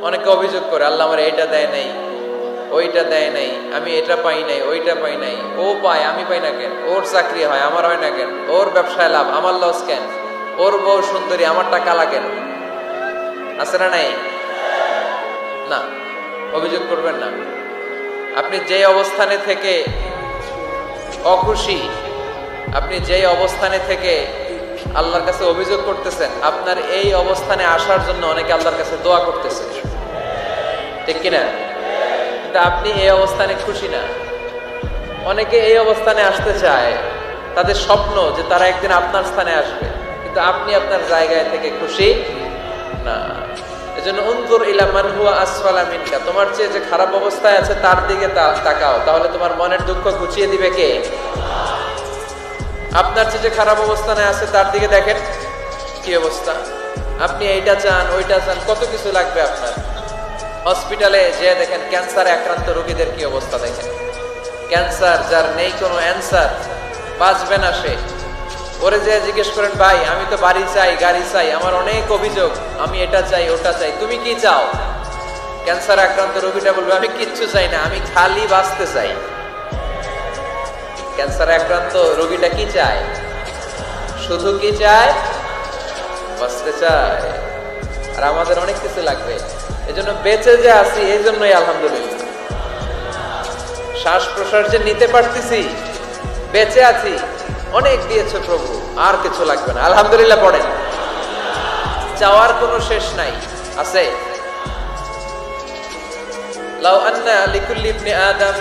অনেকে অভিযোগ করে আল্লাহ আমার এইটা দেয় নাই, ওইটা দেয় নাই, আমি এটা পাই নাই, ওইটা পাই নাই। ও পায়, আমি পাই না কেন? ওর চাকরি হয়, আমার হয় না কেন? ওর ব্যবসায় লাভ, আমার লস কেন? ওর বউ সুন্দরী, আমারটা কালা কেন? আছে না নাই? না, অভিযোগ করবেন না। আপনি যে অবস্থানে থেকে অখুশি, আপনি যেই অবস্থানে থেকে আল্লাহর কাছে অভিযোগ করতেছেন, আপনার এই অবস্থানে আসার জন্য অনেকে আল্লাহর কাছে দোয়া করতেছে, ঠিক কিনা? কিন্তু আপনি এই অবস্থানে খুশি না। অনেকে এই অবস্থানে আসতে চায়, তাদের স্বপ্ন যে তারা একদিন আপনার স্থানে আসবে, কিন্তু আপনি আপনার জায়গায় থেকে খুশি না। এজন্য উনজুর ইলা মান হুয়া আসফালা মিনকা, তোমার চেয়ে যে খারাপ অবস্থায় আছে তার দিকে তাকাও, তাহলে তোমার মনের দুঃখ ঘুচিয়ে দিবে কে? আপনার চেয়ে যে খারাপ অবস্থানে আছে তার দিকে দেখেন কি অবস্থা। আপনি এইটা চান, ওইটা চান, কত কিছু লাগবে আপনার। হসপিটালে যে দেখেন ক্যান্সারে আক্রান্ত রোগীদের কি অবস্থা দেখেন। ক্যান্সার যার নেই কোনো অ্যান্সার, বাঁচবে না সে। ওরে যে জিজ্ঞেস করেন, ভাই আমি তো বাড়ি চাই, গাড়ি চাই, আমার অনেক অভিযোগ, আমি এটা চাই, ওটা চাই, তুমি কি চাও? ক্যান্সার আক্রান্ত রোগীটা বলবে, আমি কিচ্ছু চাই না, আমি খালি বাঁচতে চাই। ক্যান্সার আক্রান্ত রোগীটা কি চায়? শুধু কি চায়? বাঁচতে চায়। আর আমাদের অনেক কিছু লাগবে। এজন্য বেঁচে যে আছি, এই জন্যই আলহামদুলিল্লাহ। শ্বাস প্রশ্বাস যে নিতে পারতেছি, বেঁচে আছি, অনেক দিয়েছে প্রভু, আর কিছু লাগবে না, আলহামদুলিল্লাহ পড়েন। চাওয়ার কোনো শেষ নাই, আছে? লাউ আন্না লিকুল্লি ইবনি আদম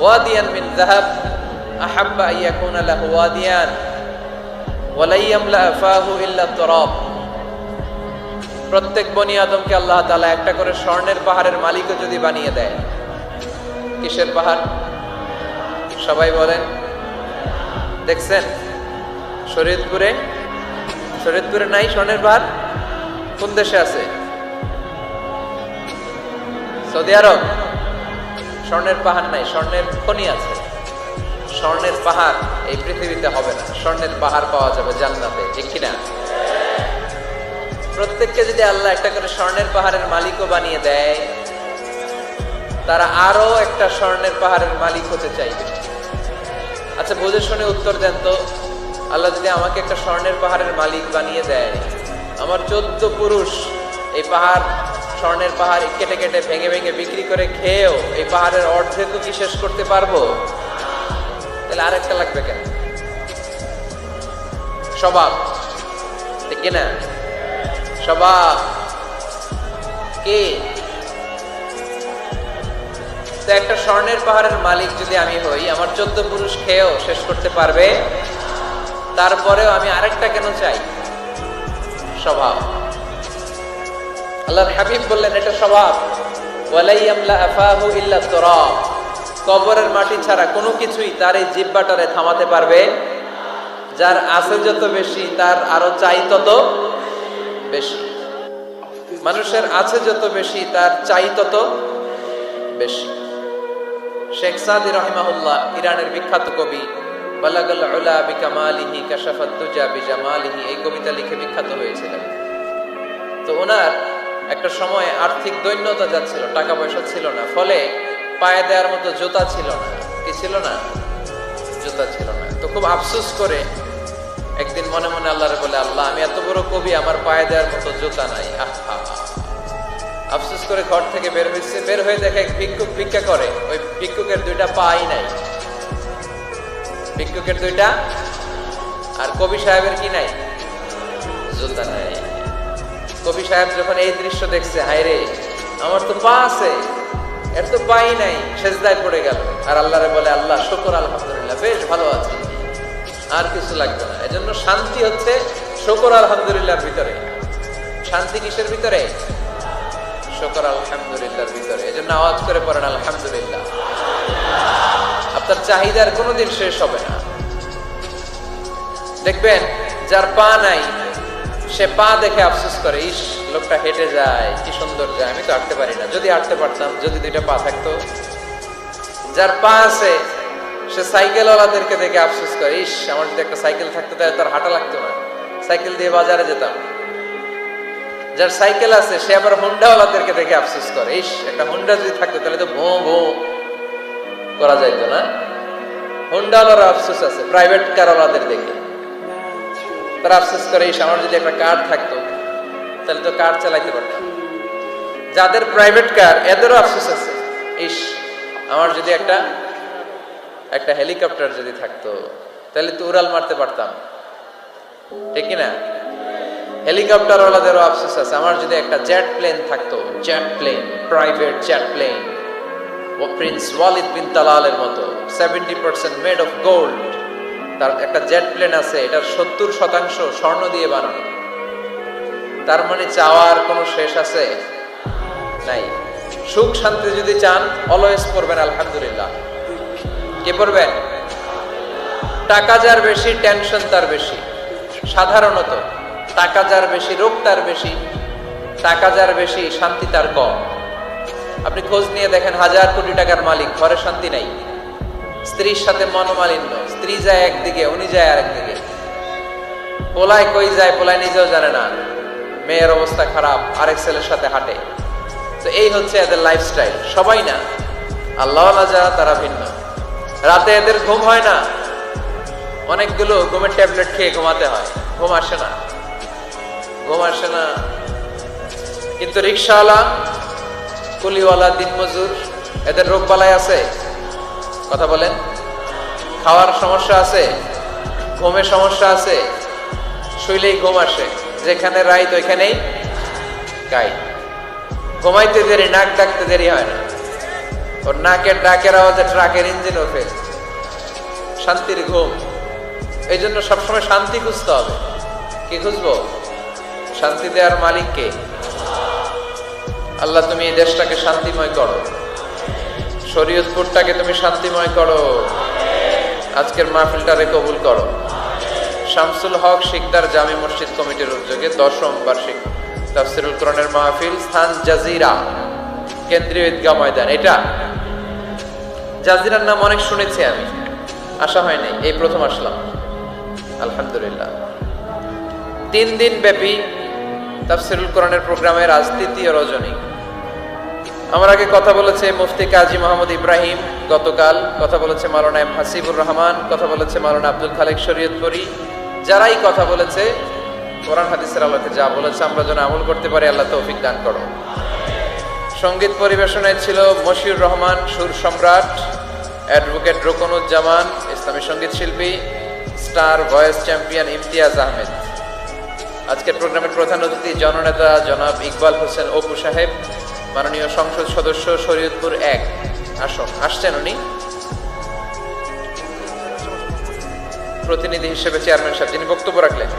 ওয়াদিয়ান মিন যাহাব আহাব্বা আন ইয়াকুনা লাহু ওয়াদিয়ান ওয়া লা ইয়ামলা ফাহু ইল্লা তুরাব। প্রত্যেক বনি আদমকে আল্লাহ তাআলা একটা করে স্বর্ণের পাহাড়ের মালিকও যদি বানিয়ে দেয়। কিসের পাহাড়? সবাই বলেন। দেখছেন শরীয়তপুরে? শরীয়তপুরে নাই স্বর্ণের পাহাড়? কোন দেশে আছে? সৌদি আরব। স্বর্ণের পাহাড় নাই, স্বর্ণের খনি আছে। স্বর্ণের পাহাড় এই পৃথিবীতে হবে না, স্বর্ণের পাহাড় পাওয়া যাবে জান্নাতে, ঠিক কিনা? প্রত্যেককে যদি আল্লাহ একটা করে স্বর্ণের পাহাড়ের মালিকও বানিয়ে দেয়, তারা আরো একটা স্বর্ণের পাহাড়ের মালিক হতে চাইবে। আচ্ছা বুঝে শুনে উত্তর দেন তো, আল্লাহ যদি আমাকে একটা স্বর্ণের পাহাড়ের মালিক বানিয়ে দেয়, আমার 14 পুরুষ এই পাহাড়, স্বর্ণের পাহাড় কেটে কেটে ভেঙে ভেঙে বিক্রি করে খেয়েও এই পাহাড়ের অর্ধেকও কি শেষ করতে পারবো? তাহলে আরেকটা লাগবে কেন? স্বভাব, ঠিক কিনা? স্বভাব কি? তো একটা স্বর্ণের পাহাড়ের মালিক যদি আমি হই, আমার 14 পুরুষ খেয়েও শেষ করতে পারবে, তারপরেও আমি আরেকটা কেন চাই? স্বভাব। আল্লাহর হাবিব বললেন এটা স্বভাব। ওয়ালা ইয়ামলা আফাহু ইল্লা তুরাব। কবরের মাটি ছাড়া কোনো কিছুই তার এই জিহ্বাটারে থামাতে পারবে। যার আছে যত বেশি, তার আরো চাই তত বেশি। মানুষের আছে যত বেশি, তার চাই তত বেশি। শেখ সাদি রাহিমাহুল্লাহ, ইরানের বিখ্যাত কবি, বালাগাল উলা বিকামালিহি কাশাফাত দুজা বিজামালিহি, এই কবিতা লিখে বিখ্যাত হয়েছিলেন। তো ওনার একটা সময় আর্থিক দৈন্যতা যাচ্ছিল, টাকা পয়সা ছিল না, ফলে পায়ে দেওয়ার মতো জুতা ছিল না। কি ছিল না? জুতা ছিল না। তো খুব আফসোস করে একদিন মনে মনে আল্লাহরে বলে, আল্লাহ আমি এত বড় কবি, আমার পায়ে দেওয়ার মতো জুতা নাই। আহা, আফসোস করে ঘর থেকে বের হয়েছে। বের হয়ে দেখে এক ভিক্ষুক ভিক্ষা করে, ওই ভিক্ষুকের 2টা পাই নাই। ভিক্ষুকের 2টা, আর কবি সাহেবের কি নাই? জুতা নাই। কবি সাহেব যখন এই দৃশ্য দেখছে, হায় রে, আমার তো পা আছে, এর তো পাই নাই, সেজদায় পড়ে গেল। আর আল্লাহরে বলে, আল্লাহ শুকর, আলহামদুলিল্লাহ, বেশ ভালো আছি, আর কিছু লাগবে না। এজন্য শান্তি হচ্ছে শুকর আলহামদুলিল্লাহর ভিতরে। শান্তি কিসের ভিতরে? শুকর আলহামদুলিল্লাহর ভিতরে। এজন্য আওয়াজ করে পড়েন আলহামদুলিল্লাহ। আপনার চাহিদার কোনোদিন শেষ হবে না। দেখবেন যার পা নাই, সে পা দেখে আফসোস করে, ইস লোকটা হেঁটে যায়, কি সুন্দর যায়, আমি তো হাঁটতে পারি না, যদি হাঁটতে পারতাম, যদি 2টা পা থাকতো। যার পা আছে, সে সাইকেলওয়ালাদেরকে দেখে আফসোস করে, ইস আমার যদি একটা সাইকেল থাকতো তাহলে তার হাঁটা লাগতো না, সাইকেল দিয়ে বাজারে যেতাম। যার সাইকেল আছে সে আবার হুন্ডাওয়ালাদেরকে দেখে আফসোস করে, ইস একটা হুন্ডা যদি থাকতো তাহলে তো ভো ভো করা যাইতো না। হুন্ডাওয়ালার আফসোস আছে প্রাইভেট কারওয়ালাদের দেখে, তারা আফসোস করে ইস আমার যদি একটা কার থাকতো তাহলে তো কার চালাইতে পারতাম। যাদের প্রাইভেট কার এদেরও আফসোস আছে, ইস আমার যদি একটা হেলিকপ্টার যদি থাকতো তাহলে তো উড়াল মারতে পারতাম, ঠিক না? হেলিকপ্টার ওয়ালাদেরও আফসোস আছে, আমার যদি একটা জেট প্লেন থাকতো, jet plane, private jet plane, ও প্রিন্স ওয়ালিদ বিন তালালের মতো 70% মেড অফ গোল্ড, তার একটা জেট প্লেন আছে, এটার 70% স্বর্ণ দিয়ে বানানো। তার মানে চাওয়ার কোনো শেষ আছে নাই। সুখ শান্তি যদি চান অলওয়েজ পড়বেন আলহামদুলিল্লাহ। কি পড়বেন? টাকা যার বেশি টেনশন তার বেশি। সাধারণত টাকা যার বেশি রোগ তার বেশি, টাকা যার বেশি শান্তি তার কম। আপনি খোঁজ নিয়ে দেখেন, 1000 কোটি টাকার মালিক, ঘরে শান্তি নাই, স্ত্রীর সাথে মনোমালিন্য, স্ত্রী যায় একদিকে উনি যায় আরেকদিকে, পোলায় কই যায় পোলায় নিজেও জানে না, মেয়ের অবস্থা খারাপ, আরেক ছেলের সাথে হাঁটে। তো এই হচ্ছে এদের লাইফস্টাইল। সবাই না, আল্লাহওয়ালা যারা তারা ভিন্ন। রাতে এদের ঘুম হয় না, অনেকগুলো ঘুমের ট্যাবলেট খেয়ে ঘুমাতে হয়, ঘুম আসে না, ঘুম আসে না। কিন্তু রিক্সাওয়ালা, কুলিওয়ালা, দিনমজুর, এদের রোগ বালাই আছে? কথা বলেন। খাওয়ার সমস্যা আছে, ঘুমের সমস্যা আছে, শুইলেই ঘুম আসে, যেখানে রাইত ওইখানেই গাই। ঘুমাইতে দেরি, নাক ডাকতে দেরি হয় না, ওর নাকের ডাকের আওয়াজে ট্রাকের ইঞ্জিনও ফেল। শান্তির ঘুম। এই জন্য সবসময় শান্তি খুঁজতে হবে। কি খুঁজবো? শান্তি দেওয়ার মালিক কে? আল্লাহ তুমি এই দেশটাকে শান্তিময় করো, শরীয়তপুরটাকে তুমি শান্তিময় করো, আজকের মাহফিলটারে কবুল করো। শামসুল হক শিকদার জামি মসজিদ কমিটির উদ্যোগে 10ম বার্ষিক তাফসীরুল কোরআনের মাহফিল, স্থান জাজিরা, কেন্দ্রীয় ঈদগাহ ময়দান। এটা জাজিরার নাম অনেক শুনেছি আমি, আসা হয় নাই, এই প্রথম আসলাম আলহামদুলিল্লাহ। 3 দিন ব্যাপী তাফসীরুল কোরআনের প্রোগ্রামের আজ 3য় রজনী। আমার আগে কথা বলেছে মুফতি কাজী মোহাম্মদ ইব্রাহিম, গতকাল কথা বলেছে মাওলানা এম হাসিবুর রহমান, কথা বলেছে মাওলানা আব্দুল খালেক শরীয়তপুরী। যারাই কথা বলেছে কোরআন হাদিসের আলোকে যা বলেছে আমরা যেন আমল করতে পারি, আল্লাহ তৌফিক দান করো। সঙ্গীত পরিবেশনায় ছিল মশিউর রহমান সুর সম্রাট, অ্যাডভোকেট রোকনুজ্জামান ইসলামী সঙ্গীত শিল্পী, star voice champion Imtiaz Ahmed. আজকের প্রোগ্রামের প্রধান অতিথি জননেতা জনাব ইকবাল হোসেন অপু সাহেব, মাননীয় সংসদ সদস্য শরীয়তপুর 1 আসন, আসছেন উনি প্রতিনিধি হিসেবে, চেয়ারম্যান সাহেব যিনি বক্তব্য রাখলেন,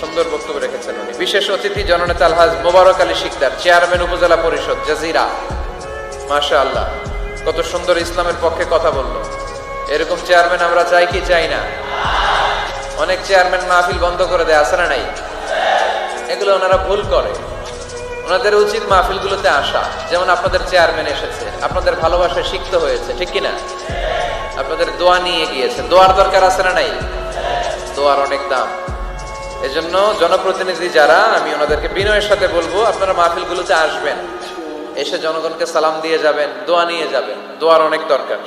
সুন্দর বক্তব্য রেখেছেন উনি। বিশেষ অতিথি জননেতা আলহাজ মোবারক আলী শিকদার, চেয়ারম্যান উপজেলা পরিষদ জাজিরা। মাশাআল্লাহ, কত সুন্দর ইসলামের পক্ষে কথা বললো। এরকম চেয়ারম্যান আমরা চাই কি চাই না? অনেক চেয়ারম্যান মাহফিল বন্ধ করে দেয়, আছে না নাই? এগুলো ওনারা ভুল করে। ওনাদের উচিত মাহফিলগুলোতে আসা। যেমন আপনাদের চেয়ারম্যান এসেছে, আপনাদের ভালোবাসায় সিক্ত হয়েছে, ঠিক কিনা? আপনাদের দোয়া নিয়ে গিয়েছে, দোয়ার দরকার আছে না নাই? দোয়ার অনেক দাম। এজন্য জনপ্রতিনিধি যারা, আমি ওনাদেরকে বিনয়ের সাথে বলবো আপনারা মাহফিলগুলোতে আসবেন, এসে জনগণকে সালাম দিয়ে যাবেন, দোয়া নিয়ে যাবেন, দোয়ার অনেক দরকার।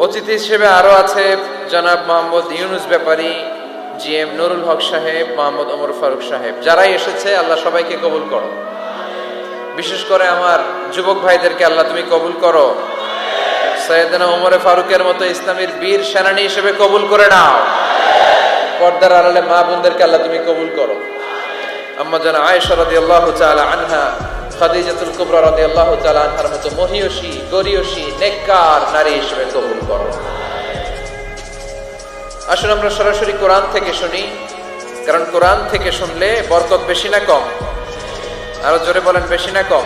অতিথি হিসেবে আরো আছে জনাব মোহাম্মদ ইউনুস ব্যাপারী, জিএম নুরুল হক সাহেব, মোহাম্মদ ওমর ফারুক সাহেব। যারাই এসেছে আল্লাহ সবাইকে কবুল করো। বিশেষ করে আমার যুবক ভাইদেরকে আল্লাহ তুমি কবুল করো। সৈয়দনা ওমর ফারুকের মতো ইসলামের বীর সেনানী হিসেবে কবুল করে নাও। পর্দার আড়ালে মা বোনদেরকে আল্লাহ তুমি কবুল করো। আম্মা জান আয়েশা রাদিয়াল্লাহু তাআলা আনহা, খাদিজাতুল কুবরা রাদিয়াল্লাহু তাআলা আনহার মতো মহিয়সী, গরিয়সী, নেককার নারী হিসেবে কবুল করো। আসুন আমরা সরাসরি কোরআন থেকে শুনি, কারণ কোরআন থেকে শুনলে বরকত বেশি না কম? আরো জোরে বলেন, বেশি না কম?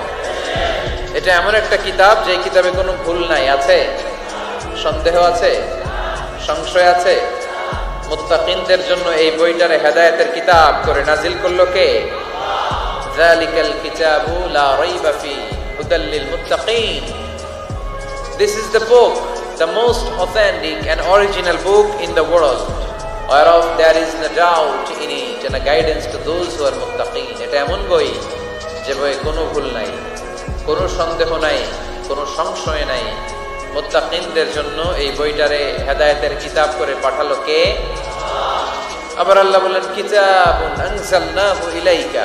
এটা এমন একটা কিতাব যে কিতাবে কোনো ভুল নাই। আছে? সন্দেহ আছে? সংশয় আছে? মুত্তাকিনদের জন্য এই বইটারে হেদায়েতের কিতাব করে নাজিল করলো কে? যালিকাল কিতাবু লা রাইবা ফি হুদাল লিল মুত্তাকিন। This is the book, the most authentic and original book in the world. whereof there is no doubt in it and a guidance to those who are muttaqin. এটা এমন বই যে বইয়ে কোনো ভুল নাই, কোনো সন্দেহ নাই, কোনো সংশয় নাই। মুত্তাকিনদের জন্য এই বইটারে হেদায়েতের কিতাব করে পাঠালো কে? আবার আল্লাহ বলেন কিতাবুন আনজালনাহু ইলাইকা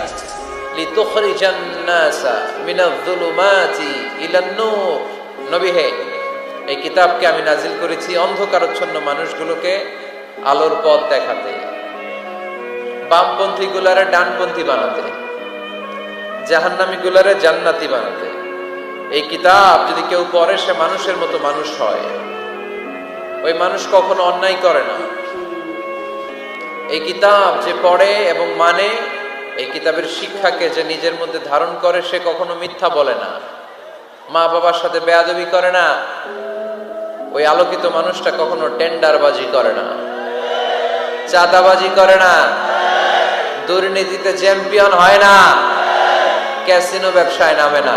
লিতুখরিজান নাসা মিনায-যুলুমাতি ইলান-নূর। নবী হে, এই কিতাবকে আমি নাজিল করেছি অন্ধকারাচ্ছন্ন মানুষগুলোকে আলোর পথ দেখাতে, বামপন্থী গুলারে ডানপন্থী বানাতে, জাহান্নামী গুলারে জান্নাতি বানাতে। এই কিতাব যদি কেউ পড়ে সে মানুষের মতো মানুষ হয়। ওই মানুষ কখনো অন্যায় করে না। এই কিতাব যে পড়ে এবং মানে, এই কিতাবের শিক্ষাকে যে নিজের মধ্যে ধারণ করে সে কখনো মিথ্যা বলে না, মা বাবার সাথে বেয়াদবি করে না। ওই আলোকিত মানুষটা কখনো টেন্ডারবাজি করে না, চাঁদাবাজি করে না, দুর্নীতিতে চ্যাম্পিয়ন হয় না, ক্যাসিনো ব্যবসায় নামে না।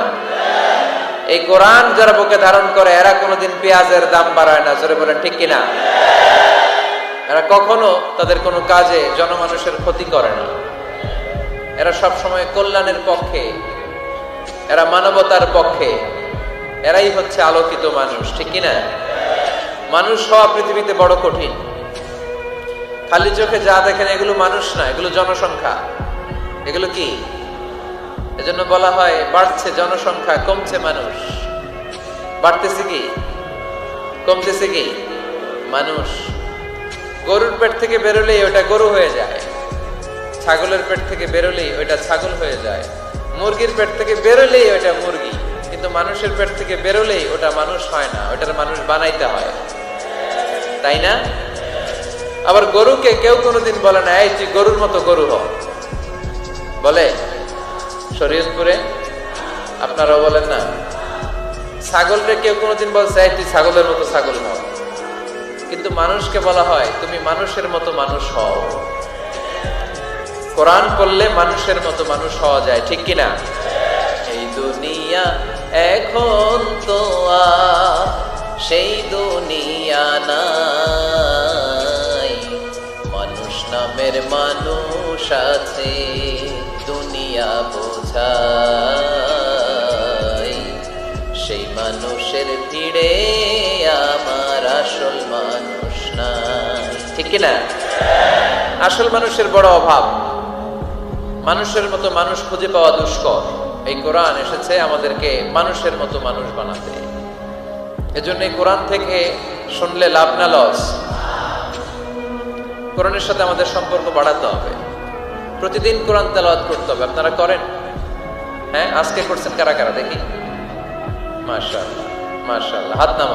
এই কোরআন যারা বুকে ধারণ করে এরা কোনোদিন পেঁয়াজের দাম বাড়ায় না। জোরে বলেন ঠিক কিনা? এরা কখনো তাদের কোনো কাজে জনমানুষের ক্ষতি করে না। এরা সব সময় কল্যাণের পক্ষে, এরা মানবতার পক্ষে। এরাই হচ্ছে আলোকিত মানুষ, ঠিক কিনা? মানুষ হওয়া পৃথিবীতে বড় কঠিন। খালি চোখে যা দেখেন এগুলো মানুষ না, এগুলো জনসংখ্যা। এগুলো কি? এজন্য বলা হয় বাড়ছে জনসংখ্যা, কমছে মানুষ। বাড়তেছে কি, কমতেছে কি? মানুষ। গরুর পেট থেকে বেরোলেই ওটা গরু হয়ে যায়, ছাগলের পেট থেকে বেরোলেই ওইটা ছাগল হয়ে যায়, মুরগির পেট থেকে বেরোলেই ওইটা মুরগি। কিন্তু মানুষের পেট থেকে বেরোলেই ওটা মানুষ হয় না, ওটার মানুষ বানাইতে হয়, তাই না? আবার গরুকে কেউ কোনোদিন বলে না এই তুই গরুর মতো গরু হ, বলে? শরীয়তপুরে আপনারাও বলেন না? ছাগলকে কেউ কোনোদিন বলছে এই তুই ছাগলের মতো ছাগল হও। কিন্তু মানুষকে বলা হয় তুমি মানুষের মতো মানুষ হও। কোরআন পড়লে মানুষের মতো মানুষ হওয়া যায়, ঠিক কিনা? এই দুনিয়া এখন তো আর সেই দুনিয়া নাই, মানুষ নামের মানুষ আছে দুনিয়া বোঝাই, সেই মানুষের ভিড়ে আমার আসল মানুষ নাই, ঠিক কিনা? আসল মানুষের বড় অভাব। মানুষের মতো মানুষ খুঁজে পাওয়া দুষ্কর। এই কোরআন এসেছে আমাদেরকে মানুষের মতো মানুষ বানাতে। এজন্য এই কোরআন থেকে শুনলে লাভ না লস? কোরআনের সাথে আমাদের সম্পর্ক বাড়াতে হবে। প্রতিদিন কোরআন তেলাওয়াত করতে হবে। আপনারা করেন? হ্যাঁ, আজকে করছেন কারা কারা দেখি? মাশাআল্লাহ, মাশাআল্লাহ, হাত নামান।